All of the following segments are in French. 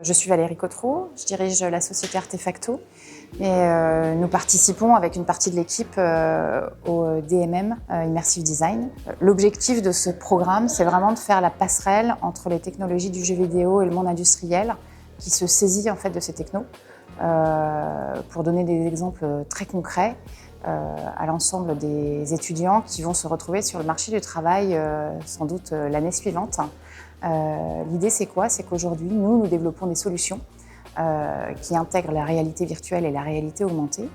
Je suis Valérie Cotreau, je dirige la société Artefacto et nous participons avec une partie de l'équipe au DMM, Immersive Design. L'objectif de ce programme, c'est vraiment de faire la passerelle entre les technologies du jeu vidéo et le monde industriel qui se saisit en fait de ces technos. Pour donner des exemples très concrets à l'ensemble des étudiants qui vont se retrouver sur le marché du travail sans doute l'année suivante. L'idée, c'est quoi? C'est qu'aujourd'hui, nous développons des solutions qui intègrent la réalité virtuelle et la réalité augmentée.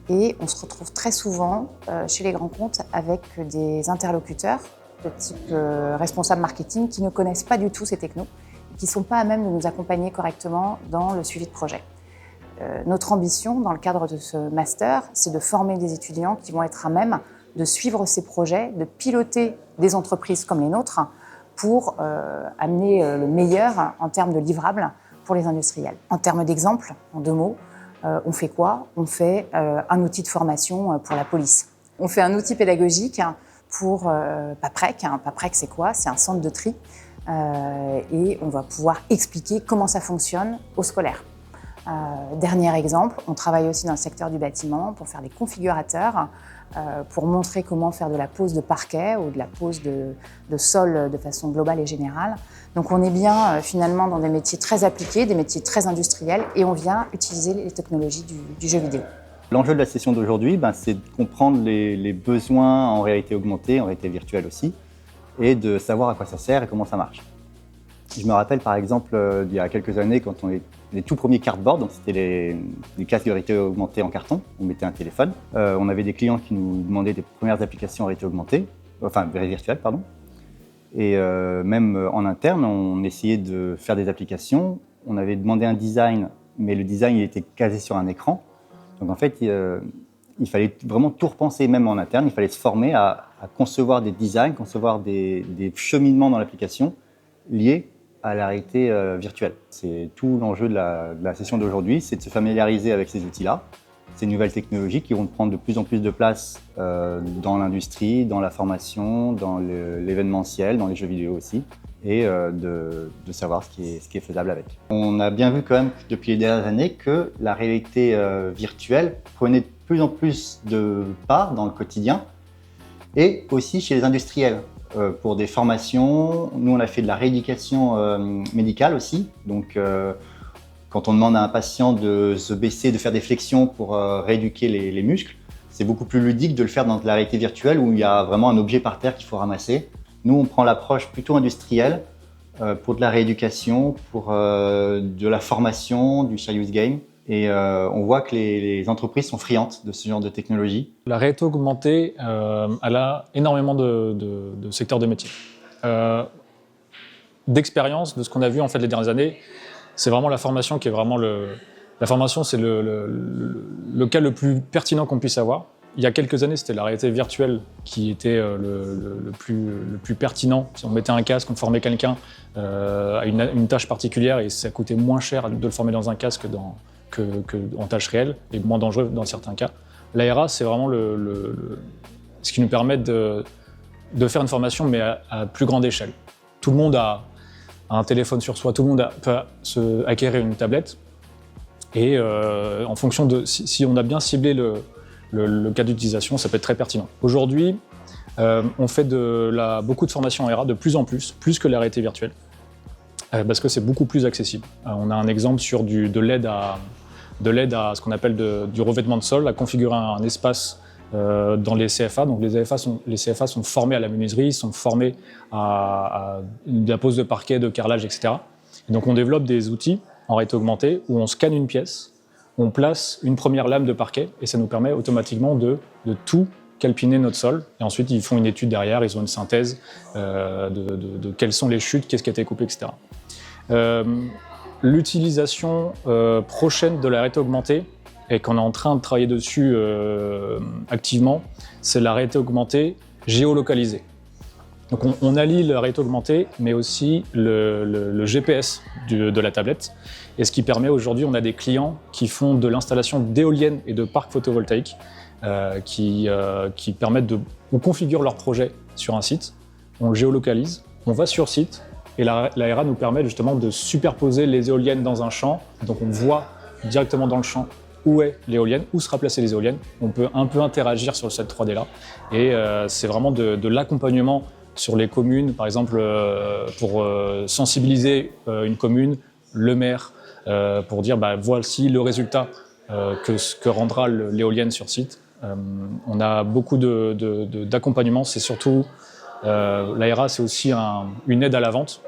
Et on se retrouve très souvent chez les grands comptes avec des interlocuteurs de type responsable marketing qui ne connaissent pas du tout ces technos et qui ne sont pas à même de nous accompagner correctement dans le suivi de projet. Notre ambition, dans le cadre de ce master, c'est de former des étudiants qui vont être à même de suivre ces projets, de piloter des entreprises comme les nôtres, pour amener le meilleur en termes de livrables pour les industriels. En termes d'exemple, en 2 mots, on fait quoi? On fait un outil de formation pour la police. On fait un outil pédagogique pour Paprec. Paprec, c'est quoi? C'est un centre de tri et on va pouvoir expliquer comment ça fonctionne aux scolaires. Dernier exemple, on travaille aussi dans le secteur du bâtiment pour faire des configurateurs, pour montrer comment faire de la pose de parquet ou de la pose de sol de façon globale et générale. Donc on est bien finalement dans des métiers très appliqués, des métiers très industriels et on vient utiliser les technologies du jeu vidéo. L'enjeu de la session d'aujourd'hui, c'est de comprendre les besoins en réalité augmentée, en réalité virtuelle aussi, et de savoir à quoi ça sert et comment ça marche. Je me rappelle par exemple il y a quelques années quand les tout premiers cardboards, donc c'était les casques de réalité augmentée en carton, on mettait un téléphone. On avait des clients qui nous demandaient des premières applications en réalité augmentée, enfin virtuelle pardon. Et même en interne, on essayait de faire des applications. On avait demandé un design, mais le design il était casé sur un écran. Donc en fait, il fallait vraiment tout repenser, même en interne. Il fallait se former à concevoir des designs, concevoir des cheminements dans l'application liés à la réalité virtuelle. C'est tout l'enjeu de la session d'aujourd'hui, c'est de se familiariser avec ces outils-là, ces nouvelles technologies qui vont prendre de plus en plus de place dans l'industrie, dans la formation, dans l'événementiel, dans les jeux vidéo aussi, et de savoir ce qui est faisable avec. On a bien vu quand même depuis les dernières années que la réalité virtuelle prenait de plus en plus de part dans le quotidien, et aussi chez les industriels. Pour des formations, nous on a fait de la rééducation médicale aussi. Donc quand on demande à un patient de se baisser, de faire des flexions pour rééduquer les muscles, c'est beaucoup plus ludique de le faire dans la réalité virtuelle où il y a vraiment un objet par terre qu'il faut ramasser. Nous on prend l'approche plutôt industrielle pour de la rééducation, pour de la formation, du serious game. Et on voit que les entreprises sont friandes de ce genre de technologie. La réalité augmentée, elle a énormément de secteurs de métier. D'expérience, de ce qu'on a vu en fait les dernières années, c'est vraiment la formation qui est vraiment la formation, c'est le cas le plus pertinent qu'on puisse avoir. Il y a quelques années, c'était la réalité virtuelle qui était le plus pertinent. Si on mettait un casque, on formait quelqu'un à une tâche particulière et ça coûtait moins cher de le former dans un casque que en tâche réelle et moins dangereux dans certains cas. L'ARA, c'est vraiment ce qui nous permet de faire une formation mais à plus grande échelle. Tout le monde a un téléphone sur soi, tout le monde peut se acquérir une tablette et en fonction de si on a bien ciblé le cas d'utilisation, ça peut être très pertinent. Aujourd'hui, on fait beaucoup de formations en ARA de plus en plus que la réalité virtuelle parce que c'est beaucoup plus accessible. On a un exemple sur de l'aide à ce qu'on appelle du revêtement de sol, à configurer un espace dans les CFA. Donc les CFA sont formés à la menuiserie, sont formés à la pose de parquet, de carrelage, etc. Et donc on développe des outils en réalité augmentée où on scanne une pièce, on place une première lame de parquet et ça nous permet automatiquement de tout calpiner notre sol. Et ensuite ils font une étude derrière, ils ont une synthèse de quelles sont les chutes, qu'est-ce qui a été coupé, etc. L'utilisation prochaine de la réalité augmentée, et qu'on est en train de travailler dessus activement, c'est la réalité augmentée géolocalisée. Donc on allie la réalité augmentée, mais aussi le GPS de la tablette. Et ce qui permet aujourd'hui, on a des clients qui font de l'installation d'éoliennes et de parcs photovoltaïques qui permettent on configure leur projet sur un site, on le géolocalise, on va sur site, Et l'AERA nous permet justement de superposer les éoliennes dans un champ. Donc on voit directement dans le champ où est l'éolienne, où sera placée les éoliennes. On peut un peu interagir sur cette 3D là. Et c'est vraiment de l'accompagnement sur les communes, par exemple pour sensibiliser une commune, le maire, pour dire voici le résultat que rendra l'éolienne sur site. On a beaucoup d'accompagnement, c'est surtout l'AERA, c'est aussi une aide à la vente.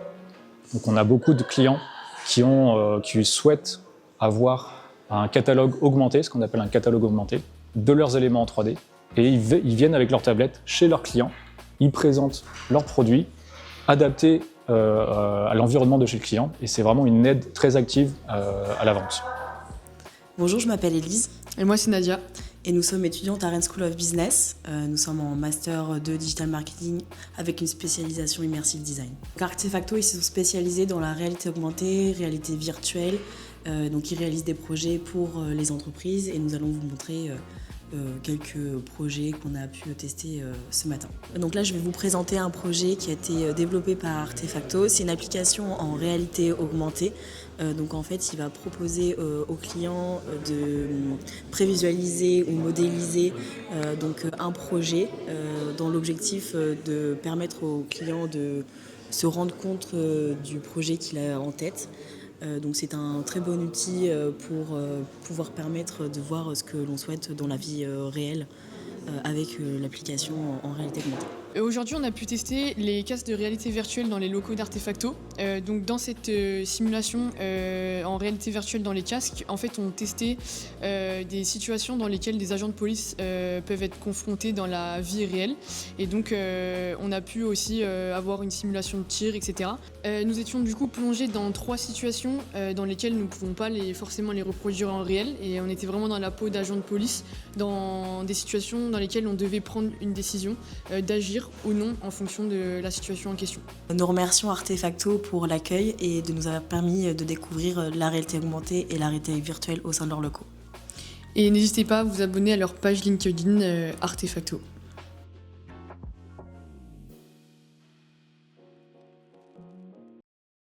Donc on a beaucoup de clients qui souhaitent avoir un catalogue augmenté, ce qu'on appelle un catalogue augmenté, de leurs éléments en 3D. Et ils viennent avec leur tablette chez leurs clients, ils présentent leurs produits adaptés à l'environnement de chez le client. Et c'est vraiment une aide très active à la vente. Bonjour, je m'appelle Elise. Et moi, c'est Nadia. Et nous sommes étudiantes à Rennes School of Business. Nous sommes en master de Digital Marketing avec une spécialisation Immersive Design. Artefacto, ils sont spécialisés dans la réalité augmentée, réalité virtuelle. Donc ils réalisent des projets pour les entreprises et nous allons vous montrer quelques projets qu'on a pu tester ce matin. Donc là, je vais vous présenter un projet qui a été développé par Artefacto. C'est une application en réalité augmentée. Donc en fait, il va proposer aux clients de prévisualiser ou modéliser un projet dans l'objectif de permettre aux clients de se rendre compte du projet qu'il a en tête. Donc c'est un très bon outil pour pouvoir permettre de voir ce que l'on souhaite dans la vie réelle avec l'application en réalité augmentée. Aujourd'hui, on a pu tester les casques de réalité virtuelle dans les locaux d'Artefacto. Donc dans cette simulation en réalité virtuelle dans les casques, en fait, on testait des situations dans lesquelles des agents de police peuvent être confrontés dans la vie réelle. Et donc, on a pu aussi avoir une simulation de tir, etc. Nous étions du coup plongés dans 3 situations dans lesquelles nous ne pouvons pas forcément les reproduire en réel. Et on était vraiment dans la peau d'agents de police, dans des situations dans lesquelles on devait prendre une décision d'agir ou non en fonction de la situation en question. Nous remercions Artefacto pour l'accueil et de nous avoir permis de découvrir la réalité augmentée et la réalité virtuelle au sein de leurs locaux. Et n'hésitez pas à vous abonner à leur page LinkedIn Artefacto.